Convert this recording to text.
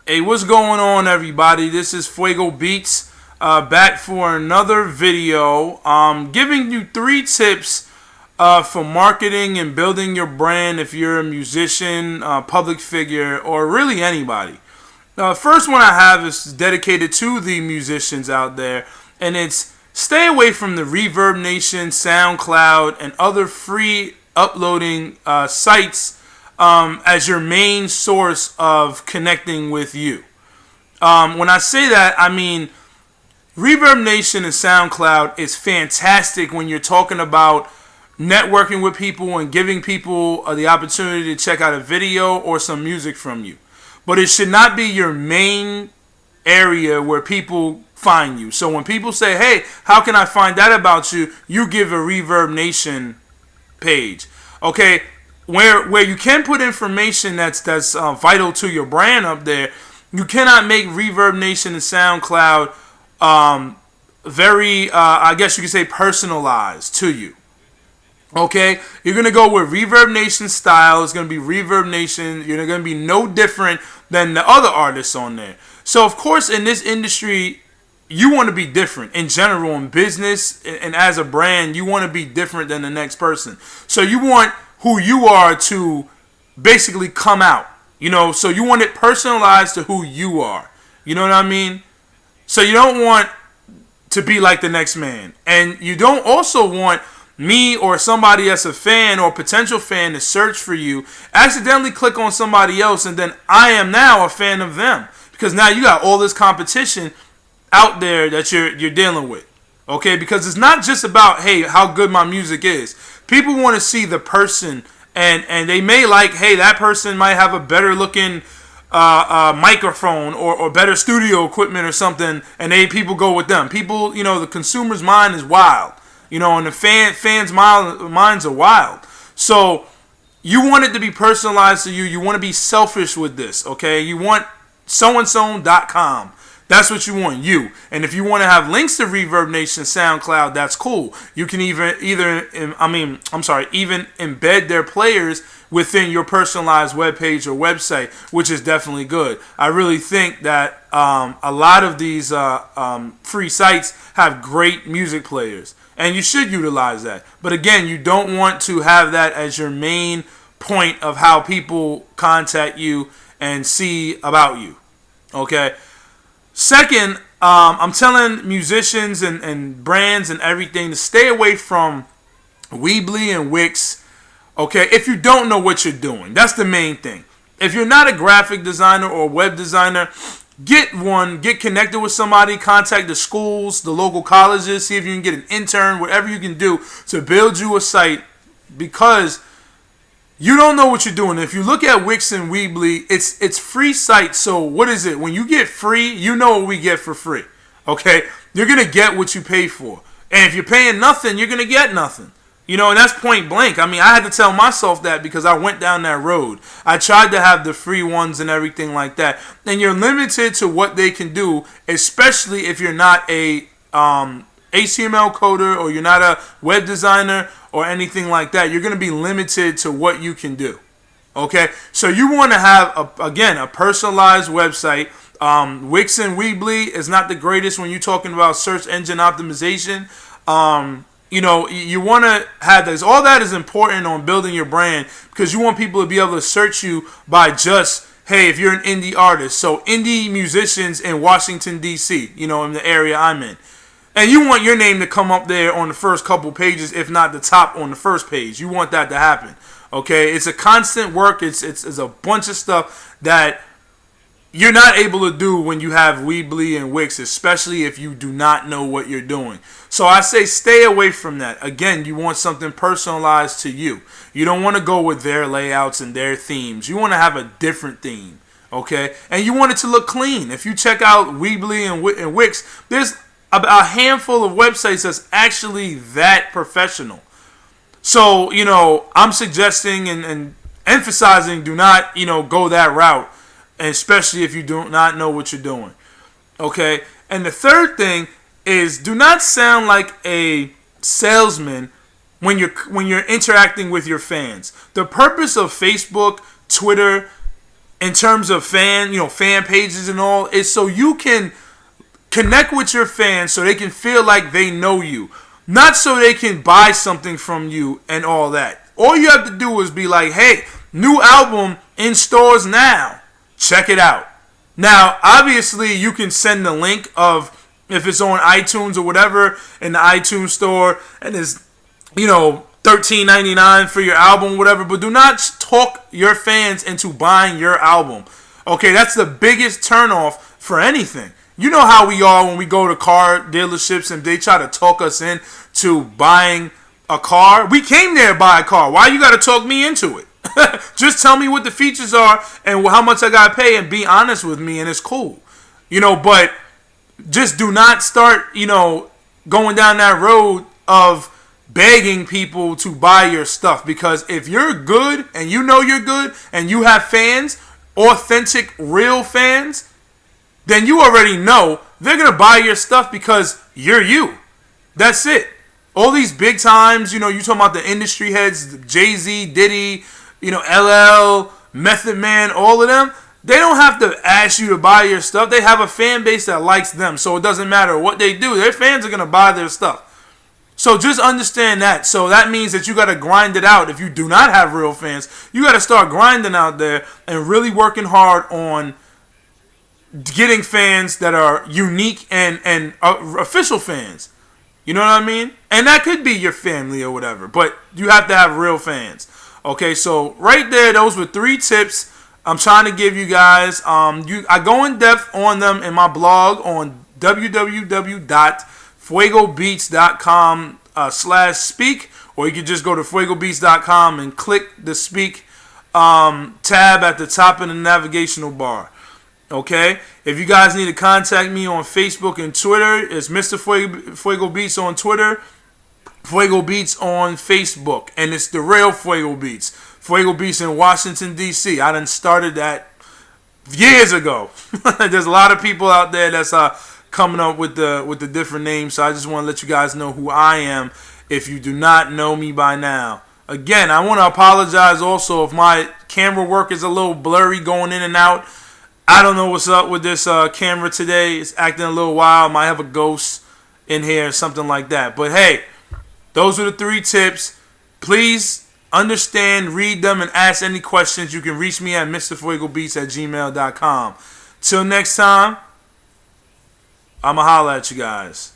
Hey, what's going on, everybody? This is Fuego Beats, back for another video, giving you 3 tips for marketing and building your brand if you're a musician, public figure, or really anybody. First one I have is dedicated to the musicians out there, and it's stay away from the Reverb Nation, SoundCloud, and other free uploading sites as your main source of connecting with you. When I say that, I mean Reverb Nation and SoundCloud is fantastic when you're talking about networking with people and giving people the opportunity to check out a video or some music from you. But it should not be your main area where people find you. So when people say, hey, how can I find that about you? You give a Reverb Nation page. Okay, where you can put information that's vital to your brand up there, you cannot make Reverb Nation and SoundCloud very, I guess you could say, personalized to you. Okay, you're going to go with Reverb Nation style. It's going to be Reverb Nation. You're going to be no different than the other artists on there. So, of course, in this industry, you want to be different in general, in business and as a brand. You want to be different than the next person. So you want who you are to basically come out. So you want it personalized to who you are. You know what I mean? So you don't want to be like the next man. And you don't also want me or somebody that's a fan or potential fan to search for you, accidentally click on somebody else, and then I am now a fan of them. Because now you got all this competition out there that you're dealing with. Okay? Because it's not just about, hey, how good my music is. People want to see the person, and they may like, hey, that person might have a better looking microphone or better studio equipment or something, and people go with them. People, the consumer's mind is wild. And the fans' minds are wild. So you want it to be personalized to you. You want to be selfish with this, okay? You want soandso.com. That's what you want, you. And if you want to have links to Reverb Nation, SoundCloud, that's cool. You can even embed their players within your personalized webpage or website, which is definitely good. I really think that a lot of these free sites have great music players, and you should utilize that. But again, you don't want to have that as your main point of how people contact you and see about you. Okay? Second, I'm telling musicians and brands and everything to stay away from Weebly and Wix, okay, if you don't know what you're doing. That's the main thing. If you're not a graphic designer or web designer, get connected with somebody, contact the schools, the local colleges, see if you can get an intern, whatever you can do to build you a site, because you don't know what you're doing. If you look at Wix and Weebly, it's free sites. So what is it? When you get free, you know what we get for free. Okay? You're going to get what you pay for. And if you're paying nothing, you're going to get nothing. And that's point blank. I mean, I had to tell myself that because I went down that road. I tried to have the free ones and everything like that. And you're limited to what they can do, especially if you're not a HTML coder or you're not a web designer or anything like that. You're going to be limited to what you can do. Okay? So you want to have, a personalized website. Wix and Weebly is not the greatest when you're talking about search engine optimization. You want to have this. All that is important on building your brand because you want people to be able to search you by just, hey, if you're an indie artist. So indie musicians in Washington, D.C., in the area I'm in. And you want your name to come up there on the first couple pages, if not the top on the first page. You want that to happen. Okay? It's a constant work. It's a bunch of stuff that you're not able to do when you have Weebly and Wix, especially if you do not know what you're doing. So I say stay away from that. Again, you want something personalized to you. You don't want to go with their layouts and their themes. You want to have a different theme. Okay? And you want it to look clean. If you check out Weebly and Wix, there's a handful of websites that's actually that professional. So, I'm suggesting and emphasizing do not, go that route, especially if you do not know what you're doing. Okay? And the third thing is do not sound like a salesman when you're interacting with your fans. The purpose of Facebook, Twitter, in terms of fan pages and all, is so you can connect with your fans so they can feel like they know you. Not so they can buy something from you and all that. All you have to do is be like, hey, new album in stores now. Check it out. Now, obviously, you can send the link of if it's on iTunes or whatever in the iTunes store and it's, $13.99 for your album, whatever. But do not talk your fans into buying your album. Okay, that's the biggest turnoff for anything. You know how we are when we go to car dealerships and they try to talk us in to buying a car. We came there to buy a car. Why you got to talk me into it? Just tell me what the features are and how much I got to pay and be honest with me and it's cool. But just do not start, going down that road of begging people to buy your stuff. Because if you're good and you're good and you have fans, authentic, real fans, then you already know they're going to buy your stuff because you're you. That's it. All these big times, you talking about the industry heads, Jay-Z, Diddy, LL, Method Man, all of them, they don't have to ask you to buy your stuff. They have a fan base that likes them. So it doesn't matter what they do. Their fans are going to buy their stuff. So just understand that. So that means that you got to grind it out. If you do not have real fans, you got to start grinding out there and really working hard on getting fans that are unique and official fans. You know what I mean? And that could be your family or whatever. But you have to have real fans. Okay, so right there, those were 3 tips I'm trying to give you guys. I go in depth on them in my blog on www.fuegobeats.com/speak, or you can just go to fuegobeats.com and click the speak tab at the top of the navigational bar. Okay, if you guys need to contact me on Facebook and Twitter, it's Mr. Fuego Beats on Twitter, Fuego Beats on Facebook, and it's the real Fuego Beats. Fuego Beats in Washington, D.C. I done started that years ago. There's a lot of people out there that's coming up with the different names, so I just want to let you guys know who I am if you do not know me by now. Again, I want to apologize also if my camera work is a little blurry going in and out. I don't know what's up with this camera today. It's acting a little wild. Might have a ghost in here or something like that. But hey, those are the 3 tips. Please understand, read them, and ask any questions. You can reach me at mrfuegobeats@gmail.com. Till next time, I'ma holla at you guys.